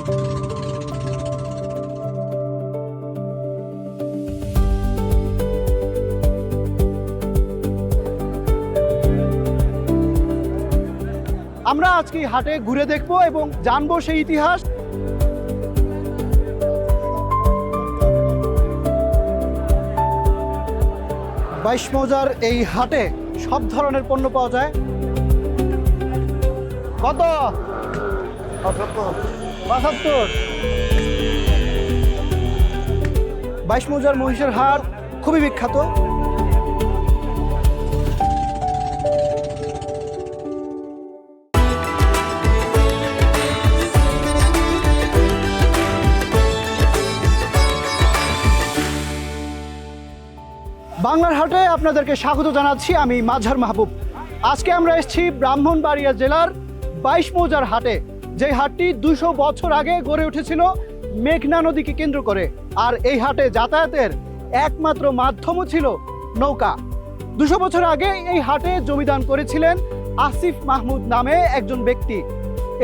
আমরা আজকে হাটে ঘুরে দেখব এবং জানবো সেই ইতিহাস। বাইশ মৌজার এই হাটে সব ধরনের পণ্য পাওয়া যায়। কত? ৭৫। বাইশ মৌজার মহিষের হাট খুবই বিখ্যাত। বাংলার হাটে আপনাদেরকে স্বাগত জানাচ্ছি, আমি মাঝার মাহবুব। আজকে আমরা এসেছি ব্রাহ্মণবাড়িয়া জেলার বাইশ মৌজার হাটে, যে হাটটি ২০০ বছর আগে গড়ে উঠেছিল মেঘনা নদীকে কেন্দ্র করে। আর এই হাটে যাতায়াতের একমাত্র মাধ্যমও ছিল নৌকা। ২০০ বছর আগে এই হাটে জমিদান করেছিলেন আসিফ মাহমুদ নামে একজন ব্যক্তি।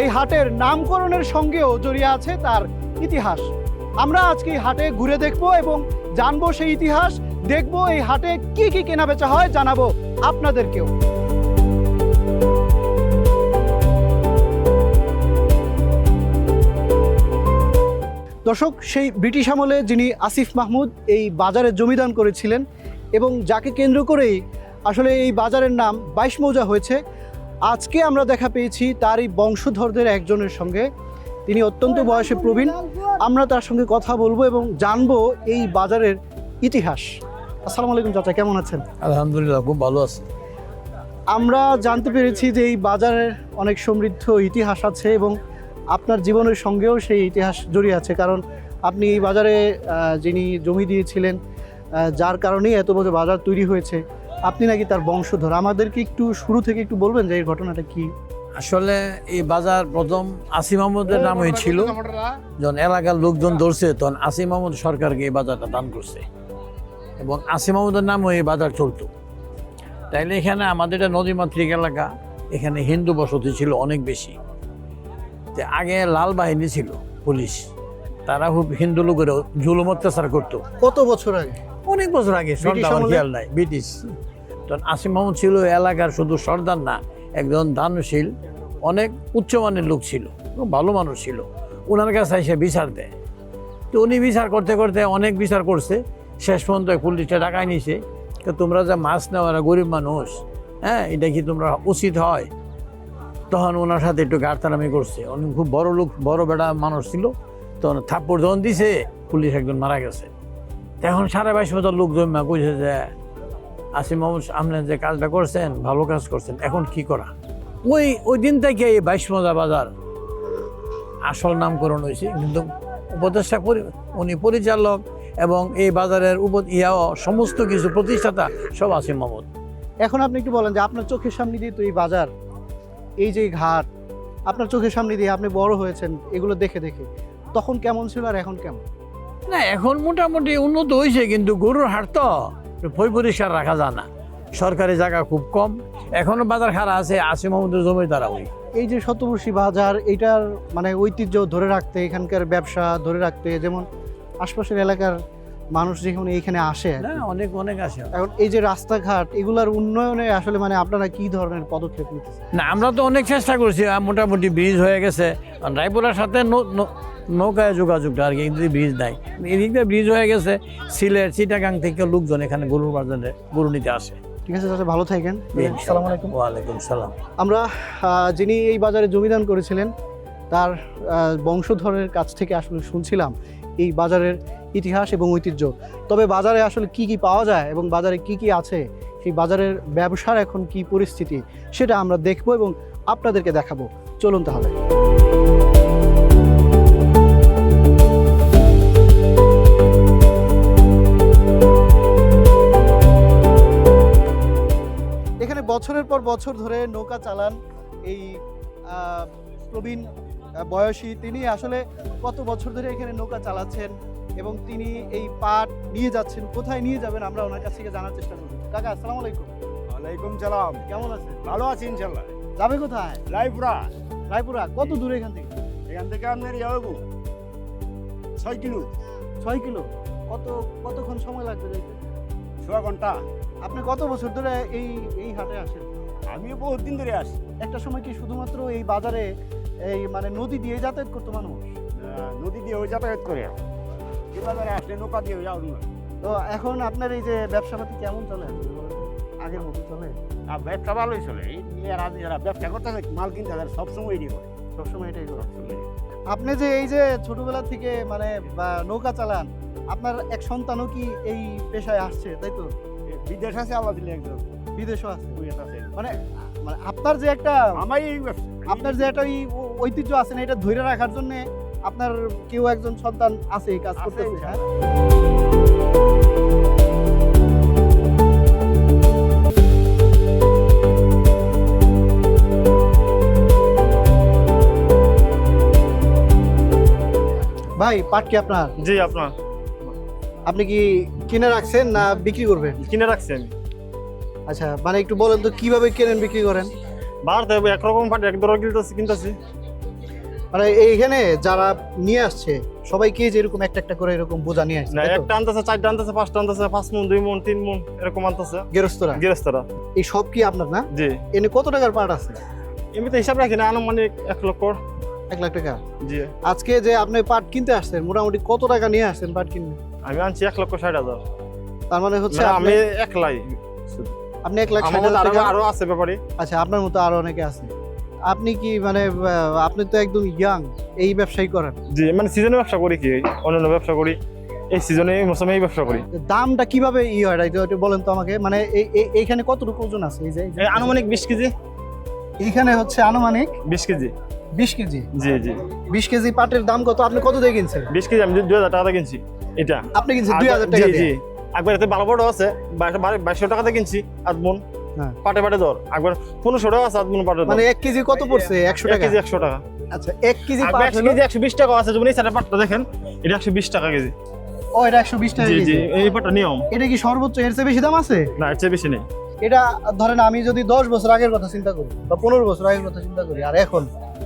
এই হাটের নামকরণের সঙ্গেও জড়িয়ে আছে তার ইতিহাস। আমরা আজকে এই হাটে ঘুরে দেখব এবং জানবো সেই ইতিহাস, দেখবো এই হাটে কি কি কেনা বেচা হয়, জানাবো আপনাদেরকেও। দর্শক, সেই ব্রিটিশ আমলে যিনি আসিফ মাহমুদ এই বাজারে জমিদান করেছিলেন এবং যাকে কেন্দ্র করেই আসলে এই বাজারের নাম বাইশ মৌজা হয়েছে। আজকে আমরা দেখা পেয়েছি তারই বংশধরদের একজনের সঙ্গে। তিনি অত্যন্ত বয়সে প্রবীণ। আমরা তার সঙ্গে কথা বলবো এবং জানবো এই বাজারের ইতিহাস। আসসালামু আলাইকুম চাচা, কেমন আছেন? আলহামদুলিল্লাহ, খুব ভালো আছে। আমরা জানতে পেরেছি যে এই বাজারের অনেক সমৃদ্ধ ইতিহাস আছে এবং আপনার জীবনের সঙ্গেও সেই ইতিহাস জড়িয়ে আছে, কারণ আপনি এই বাজারে যিনি জমি দিয়েছিলেন, যার কারণেই এত বড় বাজার তৈরি হয়েছে, আপনি নাকি তার বংশধর। আমাদেরকে একটু শুরু থেকে একটু বলবেন যে এই ঘটনাটা কি? আসলে এই বাজার প্রথম আসিফ মাহমুদের নাম হয়েছিল। যখন এলাকার লোকজন ধরছে তখন আসিফ মাহমুদ সরকারকে এই বাজারটা দান করছে এবং আসিফ মাহমুদের নামও এই বাজার চলতো। তাইলে এখানে আমাদের এটা নদীমাতৃক এলাকা, এখানে হিন্দু বসতি ছিল অনেক বেশি। আগে লাল বাহিনী ছিল, পুলিশ, তারা খুব হিন্দু লোকের জুলুম অত্যাচার করতো। কত বছর আগে? অনেক বছর আগে, খেয়াল নাই, ব্রিটিশ। তখন আসিফ মাহমুদ ছিল এলাকার শুধু সর্দার না, একজন দানশীল, অনেক উচ্চমানের লোক ছিল, ভালো মানুষ ছিল। ওনার কাছে এসে বিচার দেয়। তো উনি বিচার করতে করতে অনেক বিচার করছে, শেষ পর্যন্ত পুলিশটা ডাকায় নিছে। তো তোমরা যে মাছ নেওয়া, গরিব মানুষ, হ্যাঁ, এটা কি তোমরা উচিত হয়? তখন ওনার সাথে একটু গার্তারামি করছে। উনি খুব বড় লোক, বড় বেটা মানুষ ছিল। তখন থাপ্পড় যখন দিছে, পুলিশ একজন মারা গেছে। এখন ২২,৫০ লোক জমা কইছে যে আসিফ মাহমুদ আপনি যে কাজটা করছেন, ভালো কাজ করছেন, এখন কি করা? ওই দিন থেকে এই বাইশ মৌজা বাজার আসল নামকরণ হয়েছে। কিন্তু উপদেষ্টা উনি পরিচালক এবং এই বাজারের সমস্ত কিছু প্রতিষ্ঠাতা সব আসিফ মাহমুদ। এখন আপনি একটু বলেন যে আপনার চোখের সামনে দিয়ে তো এই বাজার, এই যে ঘাট, আপনার চোখের সামনে দিয়ে আপনি বড় হয়েছেন এগুলো দেখে দেখে, তখন কেমন ছিল আর এখন কেমন? না, এখন মোটামুটি উন্নত হয়েছে, কিন্তু গরুর হাট তো পরিষ্কার রাখা যায় না, সরকারি জায়গা খুব কম। এখনো বাজার খারাপ আছে, আসিফ মাহমুদের জমি দ্বারা। এই যে শতবর্ষী বাজার, এইটার মানে ঐতিহ্য ধরে রাখতে, এখানকার ব্যবসা ধরে রাখতে, যেমন আশপাশের এলাকার মানুষ যেখানে এইখানে আসে, অনেক অনেক আসে। এখন এই যে রাস্তাঘাট, এগুলার উন্নয়নে আসলে মানে আপনারা কি ধরনের পদক্ষেপ নিতেছেন? না, আমরা তো অনেক চেষ্টা করছি। মোটামুটি ব্রিজ হয়ে গেছে, রায়পুরার সাথে নৌকায় যোগাযোগটা আর কি, কিন্তু ব্রিজ নাই। এদিক দিয়ে ব্রিজ হয়ে গেছে। সিলেট, চিটাগাং থেকে লোকজন এখানে গরুর বাজারে গরু নিতে আসে। ঠিক আছে চাচা, ভালো থাকেন। আসসালামু আলাইকুম। ওয়ালাইকুম সালাম। আমরা যিনি এই বাজারে জমিদান করেছিলেন তার বংশধরের কাছ থেকে আসলে শুনছিলাম এই বাজারের ইতিহাস এবং ঐতিহ্য। তবে বাজারে আসলে কি কি পাওয়া যায় এবং বাজারে কি কি আছে, সেই বাজারের ব্যবসার এখন কি পরিস্থিতি, সেটা আমরা দেখব এবং আপনাদেরকে দেখাবো। চলুন তাহলে। এখানে বছরের পর বছর ধরে নৌকা চালান এই প্রবীণ বয়সী তিনি। আসলে কত বছর ধরে এখানে নৌকা চালাচ্ছেন এবং তিনি এই পাট নিয়ে যাচ্ছেন, কোথায় নিয়ে যাবেন আমরা ওনার কাছ থেকে জানার চেষ্টা করব। কাকা, আসসালামু আলাইকুম। ওয়ালাইকুম সালাম। কেমন আছেন? ভালো আছি ইনশাআল্লাহ। যাবে কোথায়? রায়পুরা। রায়পুরা কত দূরে এখান থেকে? এখান থেকে আপনার যাবো 6 কিলো 6 কিলো। কতক্ষণ সময় লাগবে যাইতে? 6 ঘন্টা। আপনি কত বছর ধরে এই হাটে আসেন? আমি বহুত দিন ধরে আসি। একটা সময় কি শুধুমাত্র এই বাজারে এই মানে নদী দিয়ে যাতায়াত করতো মানুষ? নদী দিয়ে ওই যাতায়াত করে এই বাজারে আসলে নৌকা দিয়ে যাও না। তো এখন আপনার এই যে ব্যবসাপাতি কেমন চলে? আগের মতো চলে? আর ব্যবসা ভালোই চলে। এই এরা যারা ব্যবসা করতেছে মাল কিনতে তারা সবসময় এটি করে। সবসময় এটাই করে। আপনি যে এই যে ছোটবেলা থেকে মানে নৌকা চালান, আপনার এক সন্তানও কি এই পেশায় আসছে, তাই তো? বিদেশ আছে আল্লাহ দিলে একজন, বিদেশও আছে। কুয়েত আছে। মানে মানে আপনার যে একটা আমার এই ব্যবসা, আপনার যে একটা ঐতিহ্য আছে না, এটা ধরে রাখার জন্য আপনার কেউ একজন সন্তান আছে এই কাজ আছে, করতেছে। হ্যাঁ? ভাই পাট কি আপনার? জি আপনার। আপনি কি কিনে রাখছেন না বিক্রি করবেন? কিনে রাখছি আমি। আচ্ছা, মানে একটু বলেন তো কিভাবে কেনেন বিক্রি করেন? বাড়তে একরকম পাট এক দর কিনতেছি। মানে এইখানে যারা নিয়ে আসছে সবাই কি যে এরকম একটা একটা করে এরকম বোঝা নিয়ে আসছে, না তাই তো? একটা আনতেছে, চারটা আনতেছে, পাঁচটা আনতেছে, 5 মণ 2 মণ 3 মণ এরকম আনতেছে গেরস্তরা গৃহস্থরা। এই সব কি আপনার না? জি। এনে কত টাকার পাট আছে? এমনিতে হিসাব রাখি না, আনুমানিক 1 লক্ষ। 1 লাখ টাকা। জি। আজকে যে আপনি পাট কিনতে আসছেন মোটামুটি কত টাকা নিয়ে আসছেন পাট কিনতে? আমি আনছি 1,60,000। তার মানে হচ্ছে মানে আপনি আমি একলাই। আপনি 1 লাখ আমার 60 মতো টাকা। আরো আছে ব্যাপারী। আচ্ছা, আপনার মতো আরো অনেকে আছে। আপনি কি মানে আপনি তো একদম ইয়াং, এই ব্যবসায়ী করেন? জি, মানে সিজনে ব্যবসা করি, কি অন্যান্য ব্যবসা করি, এই সিজনে এই মৌসুমে এই ব্যবসা করি। দামটা কিভাবে হয় একটু বলেন তো আমাকে। মানে এইখানে কতটুকু ওজন আছে? এই আনুমানিক 20 কেজি। এইখানে হচ্ছে আনুমানিক 20 কেজি। 20 কেজি। জি জি। 20 কেজি পাটের দাম কত? আপনি কত দিয়ে কিনছেন? 20 কেজি আমি 2000 টাকা দিয়ে কিনছি এটা। আপনি কিনছেন 2000 টাকা জি জি। দিয়ে? একবার এতে ভালো বড় আছে 2200 টাকাতে কিনছি 8 মণ। হ্যাঁ। পাটে দর একবার 1500 টাকা আছে 8 মণ পাটের দর। মানে 1 কেজি কত পড়ছে? 100 টাকা। 1 কেজি 100 টাকা। আচ্ছা, 1 কেজি আর পাট 1 হলো, কেজি 120 টাকা আছে। যেমন এই সাইডের পাটটা দেখেন, এটা 120 টাকা কেজি। ও এটা 120 টাকা জি জি, কেজি। এই পাটটা নিয়ম। এটা কি সর্বোচ্চ এর চেয়ে বেশি দাম আছে? না, এর চেয়ে বেশি নেই। এটা ধরেন আমি যদি 10 বছর আগের কথা চিন্তা করি বা 15 বছর আগের কথা চিন্তা করি, আর এখন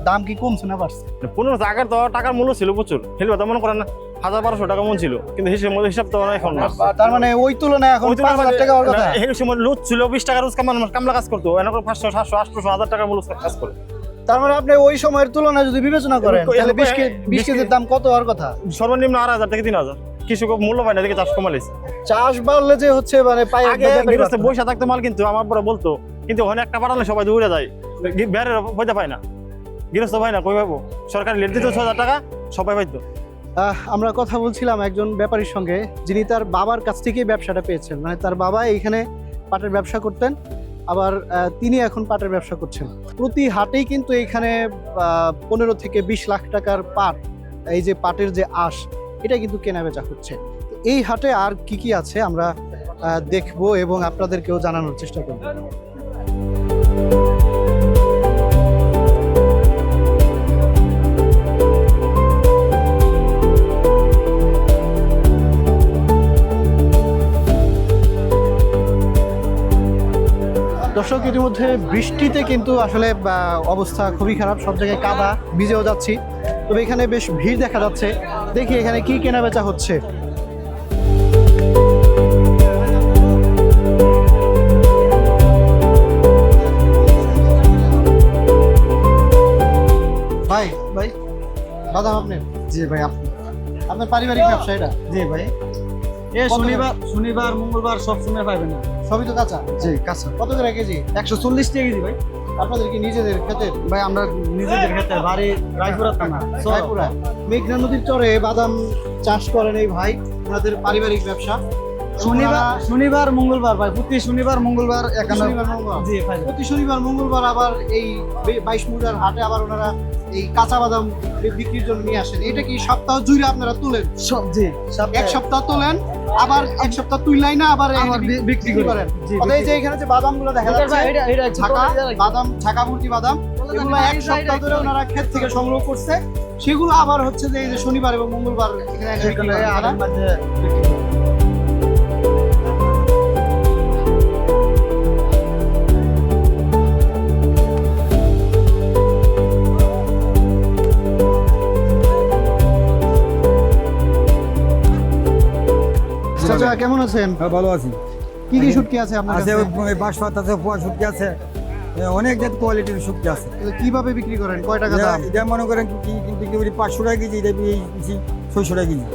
দাম কি কমছে না বাড়ছে? 15 আগের তো টাকার মূল্য ছিল প্রচুর। হেলবে তো মনে করেন 1000-1200 টাকা মন ছিল, কিন্তু হিসাব তো এখন না। তার মানে ওই তুলনায় এখন 5000 টাকা ওর কথা। এই সময় লুট ছিল 20 টাকা রোজ কামলা কাজ করতো, এখন 500 700 800 1000 টাকা মূল্য কাজ করে। তার মানে আপনি ওই সময়ের তুলনায় যদি বিবেচনা করেন তাহলে 20 কেজির দাম কত হওয়ার কথা? সর্বনিম্ন 8000 থেকে 3000। কৃষক মূল্য পায় না, দেখে চাষ কমালিস। চাষ বাড়লে যে হচ্ছে মানে পায় আগে গৃহস্থ বসে থাকতো মাল, কিন্তু আমার বড় বলতো, কিন্তু ওখানে একটা পাঠালে সবাই দৌড়ে যায়, বেড়ে পয়সা পায় না, গৃহস্থ পায় না। কই পাবো? সরকার লেট দিত 6000 টাকা, সবাই পাইতো। আমরা কথা বলছিলাম একজন ব্যাপারীর সঙ্গে, যিনি তার বাবার কাছ থেকেই ব্যবসাটা পেয়েছেন। মানে তার বাবা এইখানে পাটের ব্যবসা করতেন, আবার তিনি এখন পাটের ব্যবসা করছেন। প্রতি হাটেই কিন্তু এইখানে 15 থেকে 20 লাখ টাকার পাট, এই যে পাটের যে আঁশ, এটা কিন্তু কেনা বেচা হচ্ছে। এই হাটে আর কি কি আছে আমরা দেখবো এবং আপনাদেরকেও জানানোর চেষ্টা করব। দর্শক, ইতিমধ্যে বৃষ্টিতে কিন্তু আসলে অবস্থা খুবই খারাপ, সব জায়গায় কাদা, ভিজেও যাচ্ছি। তবে এখানে বেশ ভিড় দেখা যাচ্ছে। দেখি এখানে কি কেনা বেচা হচ্ছে। ভাই ভাই বাদাম আপনার? জি ভাই, আপনার পারিবারিক ব্যবসা এটা? জি ভাই। শনিবার মঙ্গলবার সব সময় পাইবেন না। সবই তো কাঁচা? জি কাঁচা। কত করে কেজি? 140 টাকা কেজি ভাই। আপনাদের কি নিজেদের ক্ষেতের? ভাই আমরা নিজেদের ক্ষেত্রে বাড়ি রায়পুরা থানা রায়পুরা মেঘনা নদীর চরে বাদাম চাষ করেন এই ভাই, ওনাদের পারিবারিক ব্যবসা। শনিবার মঙ্গলবার ভাই, প্রতি শনিবার মঙ্গলবার শনিবার মঙ্গলবার? জি ভাই। প্রতি শনিবার মঙ্গলবার আবার এই 22 মুজার হাটে আবার ওনারা এই কাঁচা বাদাম বিক্রির জন্য নিয়ে আসেন। এটা কি সপ্তাহ জুড়ে আপনারা তুলেন? জি, এক সপ্তাহ তোলেন, আবার এক সপ্তাহ তুললাই না আবার বিক্রি করেন। এই যে এখানে যে বাদামগুলো দেখা যাচ্ছে, ছাকা বাদাম, ছাকা ভর্তি বাদাম, এগুলো এক সপ্তাহ ধরে ওনারা ক্ষেত থেকে সংগ্রহ করছে। সেগুলো আবার হচ্ছে যে এই যে শনিবার এবং মঙ্গলবার এখানে বিক্রি করে ওনারা। চাচা কেমন আছেন? হ্যাঁ ভালো আছি। কি কি শুটকি আছে আপনার আছে কাছে? বাঁশপাত আছে, পোয়া শুটকি আছে, অনেক জাত কোয়ালিটির শুটকি আছে। এগুলো কিভাবে বিক্রি করেন, কয় টাকা দাম? এটা মনে করেন কি বিক্রি করি 500 টাকা কেজি, এটা বিক্রি 600 টাকা কেজি।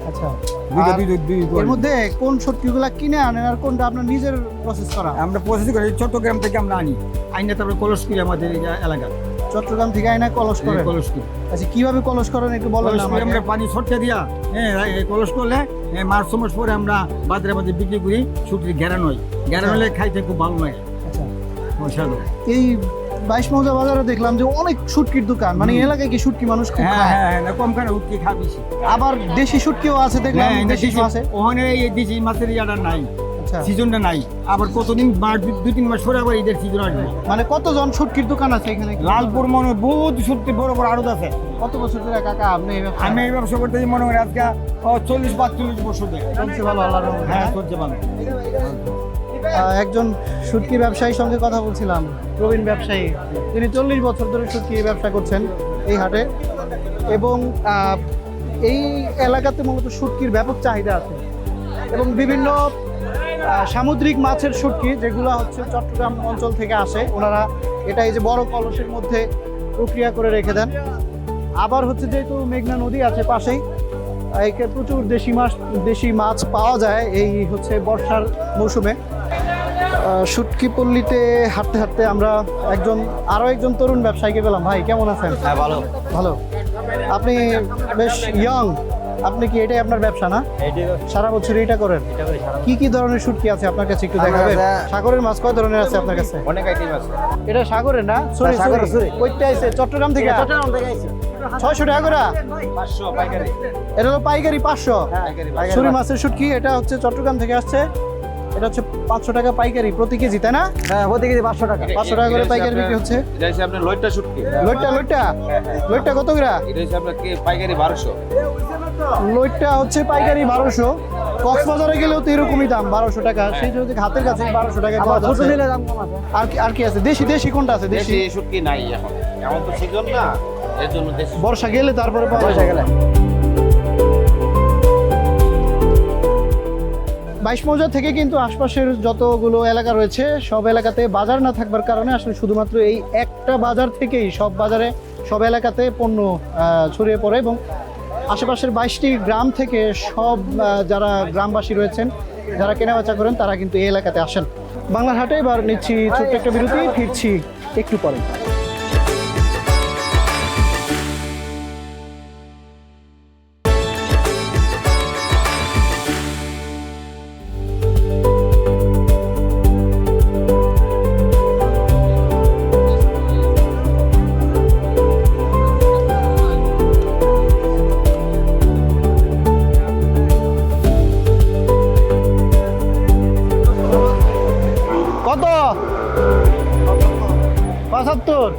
আচ্ছা, দুইটা আর দুই এর quality। মধ্যে কোন শুটকিগুলা কিনে আনেন আর কোনটা আপনার নিজের প্রসেস করা? আমরা প্রসেস করি চট্টগ্রাম থেকে আমরা আনি, আইনে তারপরে কলস করি আমাদের এই এলাকা চট্টগ্রাম থেকে আইনা কলস করেন? কলস করি। আচ্ছা, কিভাবে কলস করেন একটু বলেন কলস না করে আমরা আমাকে। পানি ছটকে দিয়া, হ্যাঁ এই কলস করলে মাস মাস পরে আমরা বাজারের মধ্যে বিক্রি করি। শুটকি ঘেরান হয়, ঘেরান হলে খাইতে খুব ভালো লাগে। আচ্ছা, স্বাদু। এই 22 মৌজা বাজারে দেখলাম যে অনেক শুটকির দোকান, মানে এই এলাকায় কি শুটকি মানুষ খুব হ্যাঁ খায়? হ্যাঁ হ্যাঁ, কম খানে উঠকি খা বেশি। আবার দেশি শুটকিও আছে দেখলাম, হ্যাঁ, দেশি আছে। ওখানে এই দেশি মাছের ইয়াটা নাই, আচ্ছা, সিজনটা নাই। আবার কতদিন মাস 2-3 মাস পরে আবার ঈদের সিজন আসবে। মানে কতজন শুটকির দোকান আছে এখানে? লালপুর মনে হয় বহুত সত্যি বড় বড় আড়ত আছে। কত বছর ধরে কাকা আপনি এই ব্যবসা? আমি এই ব্যবসা করতে মনে করি আজকে 40-45 বছর ধরে। চলছে ভালো, আল্লাহর রহমতে, হ্যাঁ হ্যাঁ? চলছে ভালো। একজন শুটকি ব্যবসায়ীর সঙ্গে কথা বলছিলাম, প্রবীণ ব্যবসায়ী। তিনি 40 বছর ধরে শুটকি ব্যবসা করছেন এই হাটে, এবং এই এলাকাতে মূলত শুটকির ব্যাপক চাহিদা আছে, এবং বিভিন্ন সামুদ্রিক মাছের শুটকি যেগুলো হচ্ছে চট্টগ্রাম অঞ্চল থেকে আসে, ওনারা এটা এই যে বড় কলসের মধ্যে প্রক্রিয়া করে রেখে দেন। আবার হচ্ছে যেহেতু মেঘনা নদী আছে পাশেই, একে প্রচুর দেশি মাছ পাওয়া যায় এই হচ্ছে বর্ষার মৌসুমে। শুটকি পল্লীতে হাঁটতে হাঁটতে আমরা আরো একজন তরুণ ব্যবসায়ীকে পেলাম। ভাই কেমন আছেন? হ্যাঁ ভালো। ভালো। আপনি বেশ ইয়ং, আপনি কি এটাই আপনার ব্যবসা না? সারা বছর এটা করেন? কি কি ধরনের শুটকি আছে আপনার কাছে একটু দেখাবেন? সাগরের মাছ কয় ধরনের আছে আপনার কাছে? অনেক আইটেম আছে। এটা সাগরের না? সরি সাগরের, সরি, কইতে আইছে চট্টগ্রাম থেকে? চট্টগ্রাম থেকে আইছি। 600 টাকা করে? 500 পাইকারি। এটা হলো পাইকারি 500। পাইকারি। সরি মাছের শুটকি, এটা হচ্ছে চট্টগ্রাম থেকে আসছে। এটা হচ্ছে 500 টাকা পাইকারি প্রতি কেজি, তাই না? হ্যাঁ প্রতি কেজি 500 টাকা। 500 টাকা করে পাইকারি বিক্রি হচ্ছে। এটা হচ্ছে আপনার লইট্টা শুটকি। লইট্টা কত করে? এটা হচ্ছে আপনার কি পাইকারি 1200। লইট্টা হচ্ছে পাইকারি 1200। কক্সবাজারে গেলেও তো এরকমই দাম, 1200 টাকা। সেই জন্য হাতের কাছে 1200 টাকায় পাওয়া ছোট যাচ্ছে। নিলে দাম কম আছে। আর কি আছে? দেশি কোনটা আছে? দেশি শুটকি নাই এখন। এখন তো সিজন না, এর জন্য দেশি। বর্ষা গেলে তারপরে পাওয়া যাবে। 22 মৌজা থেকে কিন্তু আশপাশের যতগুলো এলাকা রয়েছে সব এলাকাতে বাজার না থাকবার কারণে আসলে শুধুমাত্র এই একটা বাজার থেকেই সব এলাকাতে পণ্য ছড়িয়ে পড়ে, এবং আশেপাশের 22টি গ্রাম থেকে সব যারা গ্রামবাসী রয়েছেন, যারা কেনাবেচা করেন, তারা কিন্তু এই এলাকাতে আসেন। বাংলার হাটে এবার নিচ্ছি ছোট্ট একটা বিরতি, ফিরছি একটু পরে। কত? 75।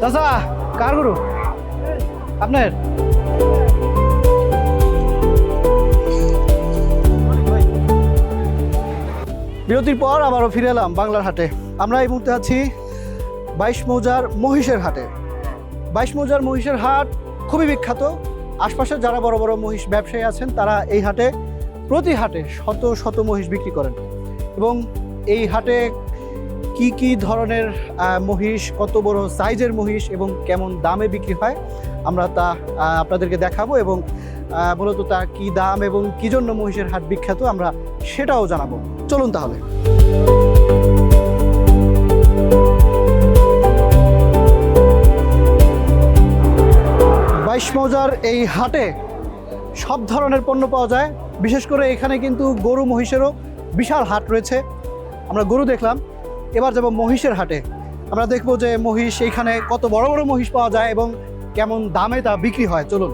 চাচা কার গরু আপনার? বিরতির পর আবারও ফিরে এলাম বাংলার হাটে। আমরা এই মুহূর্তে আছি 22 মৌজার মহিষের হাটে। 22 মৌজার মহিষের হাট খুবই বিখ্যাত। আশপাশে যারা বড় বড় মহিষ ব্যবসায়ী আছেন, তারা এই হাটে প্রতি হাটে শত শত মহিষ বিক্রি করেন, এবং এই হাটে কি কি ধরনের মহিষ, কত বড় সাইজের মহিষ এবং কেমন দামে বিক্রি হয়, আমরা তা আপনাদেরকে দেখাবো, এবং মূলত তা কি দাম এবং কি জন্য মহিষের হাট বিখ্যাত আমরা সেটাও জানাবো। চলুন তাহলে। 22 মৌজার এই হাটে সব ধরনের পণ্য পাওয়া যায়। বিশেষ করে এখানে কিন্তু গরু মহিষেরও বিশাল হাট রয়েছে। আমরা গরু দেখলাম, এবার যাব মহিষের হাটে। আমরা দেখবো যে মহিষ এইখানে কত বড় বড় মহিষ পাওয়া যায় এবং কেমন দামে তা বিক্রি হয়। চলুন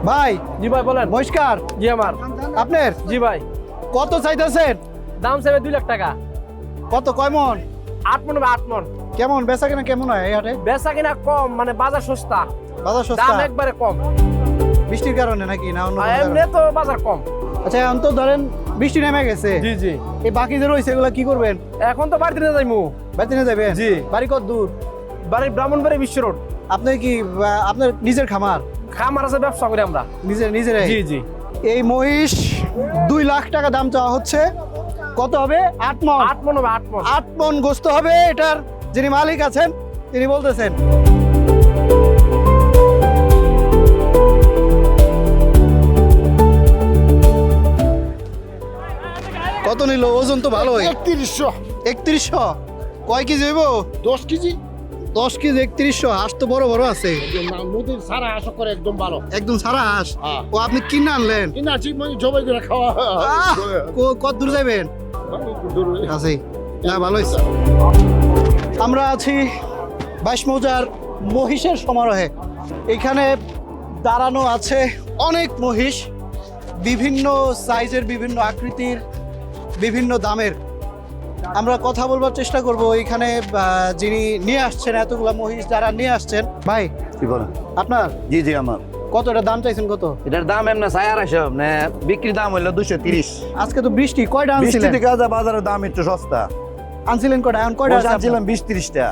ভাই। জি ভাই বলেন। মহিষকার? জি আমার। আপনার? জি ভাই। কত চাইতেছেন? দাম চাইবে 2 লাখ টাকা। কত, কয় মন? 8 মন বা 8 মন। কেমন বেচা কিনা কেমন হয় এই হাটে? বেচা কিনা কম, মানে বাজার সস্তা, বাজার দাম সস্তা? একবারে কম। বৃষ্টির কারণে নাকি না অন্য কোনো এমনি কারণে? তো বাজার কম। আচ্ছা এখন তো ধরেন বৃষ্টি নেমে গেছে জি জি এই বাকি যে রয়েছে এগুলা কি করবেন? এখন তো বাড়িতে নিয়ে যাইমু। বাড়িতে নিয়ে যাবেন? জি। বাড়ি কত দূর? বাড়ি ব্রাহ্মণবাড়ি বিশ্ব রোড। আপনি কি আপনার নিজের খামার? খামার আছে, ব্যবসা করি আমরা। নিজেরাই? জি জি। এই মহিষ 2 লাখ টাকা দাম চাওয়া হচ্ছে। কত হবে? 8 মণ। 8 মণ হবে, 8 মণ। 8 মণ গোস্ত হবে। এটার যিনি মালিক আছেন তিনি বলতেছেন। কত নিল? ওজন তো ভালোই। 3100 3100। কয় কেজি হইব? 10 কেজি 10 কেজি 3100। হাঁস তো বড় বড় আছে। নদীর সারা আশা করে একদম ভালো একদম সারা হাঁস। হ্যাঁ। ও আপনি কিনে আনলেন? কিনা ঠিক মানে জবাই করে খাওয়া আহ, কত দূর যাবেন? আছি না, ভালো হয়েছে। আমরা আছি 22 মৌজার মহিষের সমারোহে। এখানে দাঁড়ানো আছে অনেক মহিষ, বিভিন্ন সাইজের, বিভিন্ন আকৃতির, বিভিন্ন দামের। আমরা কথা বলবার চেষ্টা করব এখানে যিনি নিয়ে আসছেন এতগুলা মহিষ, যারা নিয়ে আসছেন। ভাই কি বলেন? আপনার? জি জি আমার। কত এটা দাম চাইছেন? কত এটার দাম এমনি 250, মানে বিক্রির দাম হইলো 230। আজকে তো বৃষ্টি, কয়টা বৃষ্টি আনছিলেন? থেকে বাজারের দাম একটু সস্তা। আনছিলেন কয়টা? এখন কয়টা আছে? আনছিলাম 20-30টা।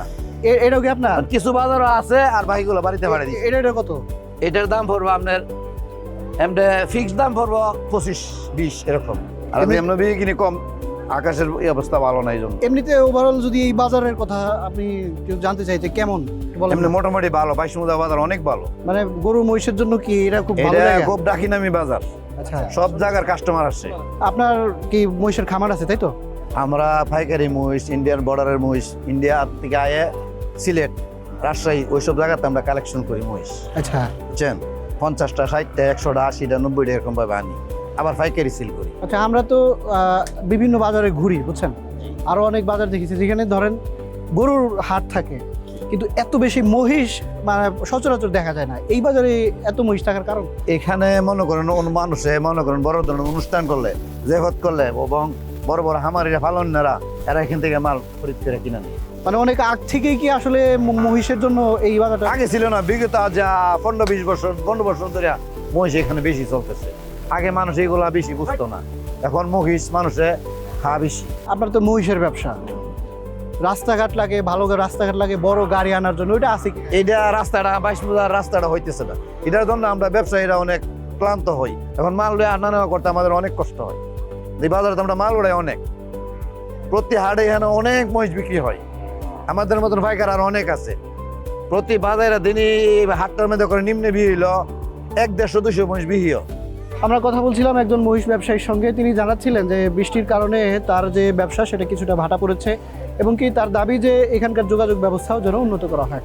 এটাও কি আপনার? আর কিছু বাজারও আছে, আর বাকিগুলো বাড়িতে ভাড়া দিই। এটা কত? এটার দাম পড়বো আপনার এমনি ফিক্সড দাম পড়বো 25-20 এরকম। আর আমি এমনি বিক্রি কম, আকাশের এই অবস্থা ভালো নাই জন্য। এমনিতে ওভারঅল যদি এই বাজারের কথা আপনি কেউ জানতে চাইতে কেমন বলেন? এমনি মোটামুটি ভালো, 22 মৌজা বাজার অনেক ভালো। মানে গরু মহিষের জন্য কি এটা খুব ভালো এটা জায়গা? খুব ডাকি নামি বাজার, আচ্ছা, সব জায়গার কাস্টমার আসে। আপনার কি মহিষের খামার আছে তাই তো? আমরা পাইকারি মহিষ, ইন্ডিয়ান বর্ডারের মহিষ, ইন্ডিয়া থেকে আয়ে সিলেট, রাজশাহী ওইসব জায়গাতে আমরা কালেকশন করি মহিষ। আচ্ছা, বুঝছেন? 50টা, 60টা, 100টা, 80টা, 90টা এরকম ভাবে আনি, আবার পাইকারি সেল করি। আচ্ছা, আমরা তো বিভিন্ন বাজারে ঘুরি, বুঝছেন? আরো অনেক বাজার দেখেছি যেখানে ধরেন গরুর হাট থাকে, কিন্তু এত বেশি মহিষ মানে সচরাচর দেখা যায় না। এই বাজারে এত মহিষ থাকার কারণ? এখানে মনে করেন মানুষে মনে করেন বড় ধরনের অনুষ্ঠান করলে, জেহত করলে এবং বড় বড় হামারিরা ফালনারা এরা এখান থেকে মাল খরিদ করে কিনে নেয়। মানে অনেক আগ থেকেই কি আসলে মহিষের জন্য এই বাজারটা? আগে ছিল না, বিগত যা 15-20 বছর 15 বছর ধরে মহিষ এখানে বেশি চলতেছে। আগে মানুষ এগুলা বেশি বুঝতো না, এখন মহিষ মানুষে খাওয়া বেশি। আপনার তো মহিষের ব্যবসা, রাস্তাঘাট লাগে, ভালো রাস্তাঘাট লাগে বড় গাড়ি আনার জন্য, ওইটা আছে কি? এইটা রাস্তাটা 22 মৌজার রাস্তাটা হইতেছে না, এটার জন্য আমরা ব্যবসায়ীরা অনেক ক্লান্ত হই। এখন মাল আনা নেওয়া করতে আমাদের অনেক কষ্ট হয়। এই বাজারে তো আমরা মাল উড়াই অনেক, প্রতি হাটে এখানে অনেক মহিষ বিক্রি হয়। আমাদের মতন পাইকার আর অনেক আছে। প্রতি বাজারে দিনই হাটটার মধ্যে করে নিম্নে বিয়ে হইলো 100-150 মহিষ বিহিও। আমরা কথা বলছিলাম একজন মহিষ ব্যবসায়ীর সঙ্গে। তিনি জানাচ্ছিলেন যে বৃষ্টির কারণে তার যে ব্যবসা সেটা কিছুটা ভাটা পড়েছে এবং কি তার দাবি যে এখানকার যোগাযোগ ব্যবস্থাও যেন উন্নত করা হয়।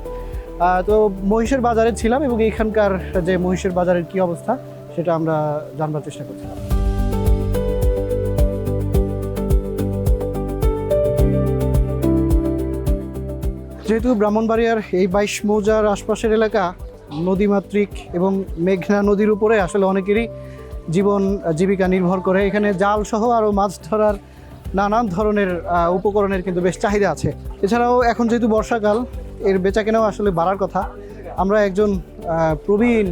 তো মহিষের বাজারে ছিলাম এবং এখানকার যে মহিষের বাজারের কি অবস্থা সেটা আমরা জানবার চেষ্টা করছিলাম। যেহেতু ব্রাহ্মণবাড়িয়ার এই 22 মৌজার আশপাশের এলাকা নদীমাতৃক এবং মেঘনা নদীর উপরে আসলে অনেকেরই জীবন জীবিকা নির্ভর করে। এখানে জাল সহ আরও মাছ ধরার নানান ধরনের উপকরণের কিন্তু বেশ চাহিদা আছে। এছাড়াও এখন যেহেতু বর্ষাকাল, এর বেচাকেনাও আসলে বাড়ার কথা। আমরা একজন প্রবীণ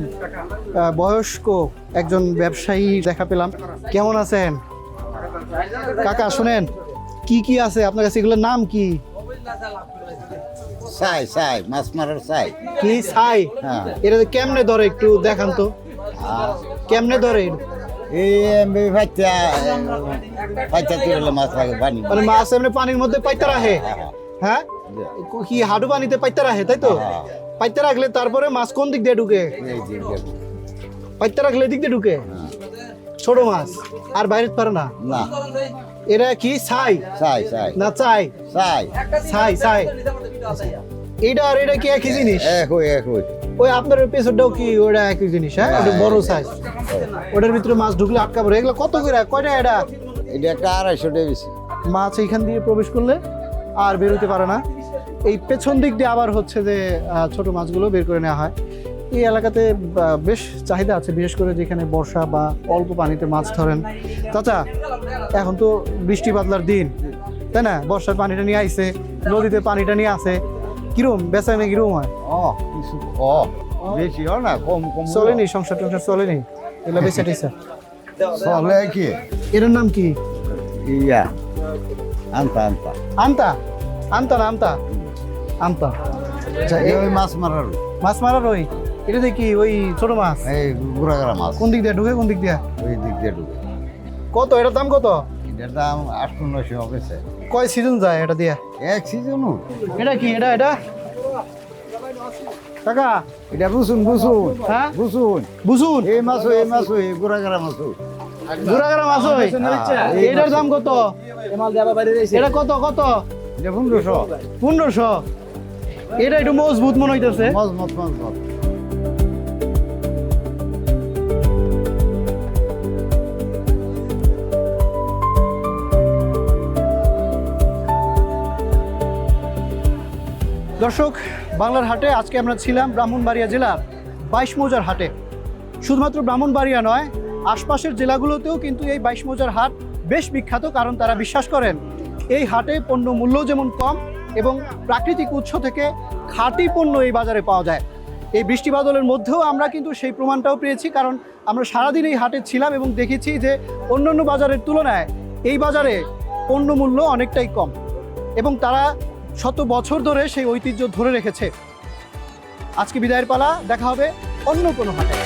বয়স্ক একজন ব্যবসায়ী দেখা পেলাম। কেমন আছেন কাকা? শোনেন, কি কি আছে আপনার কাছে? এগুলোর নাম কি? সাই মাছ মারার সাই। কি ছাই? হ্যাঁ। এটা কেমনে ধরে একটু দেখান তো, কেমনে ধরে? এই পাইতা তুলে মাছ লাগে পানি। মানে মাছ এমনি পানির মধ্যে পাইতে রাখে? হ্যাঁ, কি হাডু পানিতে পাইতে রাখে তাই তো? পাইতে রাখলে তারপরে মাছ কোন দিক দিয়ে ঢুকে? পাইতে রাখলে এদিক দিয়ে ঢুকে ছোট মাছ, আর বাইরে পারে না? না, এরা কি ছাই সাই না চাই? সাই ছাই ছাই। এটা আর এটা কি একই জিনিস? একই ওই আপনার পেছনটাও কি ওটা একই জিনিস? হ্যাঁ, ওটা বড় সাইজ। ওটার ভিতরে মাছ ঢুকলে আটকা পড়ে। এগুলো কত করে, কয়টা? এটা এটা একটা 250 টাকা বেশি। মাছ এইখান দিয়ে প্রবেশ করলে আর বেরোতে পারে না। এই পেছন দিক দিয়ে আবার হচ্ছে যে ছোট মাছগুলো বের করে নেওয়া হয়। এই এলাকাতে বেশ চাহিদা আছে, বিশেষ করে যেখানে বর্ষা বা অল্প পানিতে মাছ ধরেন। চাচা, এখন তো বৃষ্টি বাদলার দিন, তাই না? বর্ষার পানিটা নিয়ে আইছে, নদীতে পানিটা নিয়ে আসে। কিরম বেচা নেই? কিরম হয়? কিছু বেশি হয় না, কম চলেনি সংসার টংসার চলেনি? এগুলো বেচা টেচা চলে কি এটার নাম কি? ইয়া আনতা আনতা আমতা আমতা না আমতা আমতা। আচ্ছা ওই মাছ মারার মাছ মারার ওই এটা দেখি ওই ছোট মাছ এই গুড়াগাড়া মাছ কোন দিক দিয়ে ঢুকে কোন দিক দিয়ে? ওই দিক দিয়ে ঢুকে কত এটার দাম কত? এটার দাম 800-900 হবে কয় সিজন যায় এটা দিয়ে? এক সিজনও এটা কি এটা এটা কাকা এটা বুঝুন বুঝুন হ্যাঁ বুঝুন বুঝুন এই মাছ এই গুড়াগাড়া মাছ ঘোরাঘোরা মাছ ওই এটার দাম কত? এটা কত কত? এটা 1500 1500। এটা একটু মজবুত মনে হইতেছে। মজমত মজমত দর্শক, বাংলার হাটে আজকে আমরা ছিলাম ব্রাহ্মণবাড়িয়া জেলার 22 মৌজার হাটে। শুধুমাত্র ব্রাহ্মণবাড়িয়া নয়, আশপাশের জেলাগুলোতেও কিন্তু এই 22 মৌজার হাট বেশ বিখ্যাত, কারণ তারা বিশ্বাস করেন এই হাটে পণ্য মূল্য যেমন কম এবং প্রাকৃতিক উৎস থেকে খাঁটি পণ্য এই বাজারে পাওয়া যায়। এই বৃষ্টি বাদলের মধ্যেও আমরা কিন্তু সেই প্রমাণটাও পেয়েছি, কারণ আমরা সারাদিন এই হাটে ছিলাম এবং দেখেছি যে অন্যান্য বাজারের তুলনায় এই বাজারে পণ্য মূল্য অনেকটাই কম এবং তারা শত বছর ধরে সেই ঐতিহ্য ধরে রেখেছে। আজকে বিদায়ের পালা, দেখা হবে অন্য কোনো হাটে।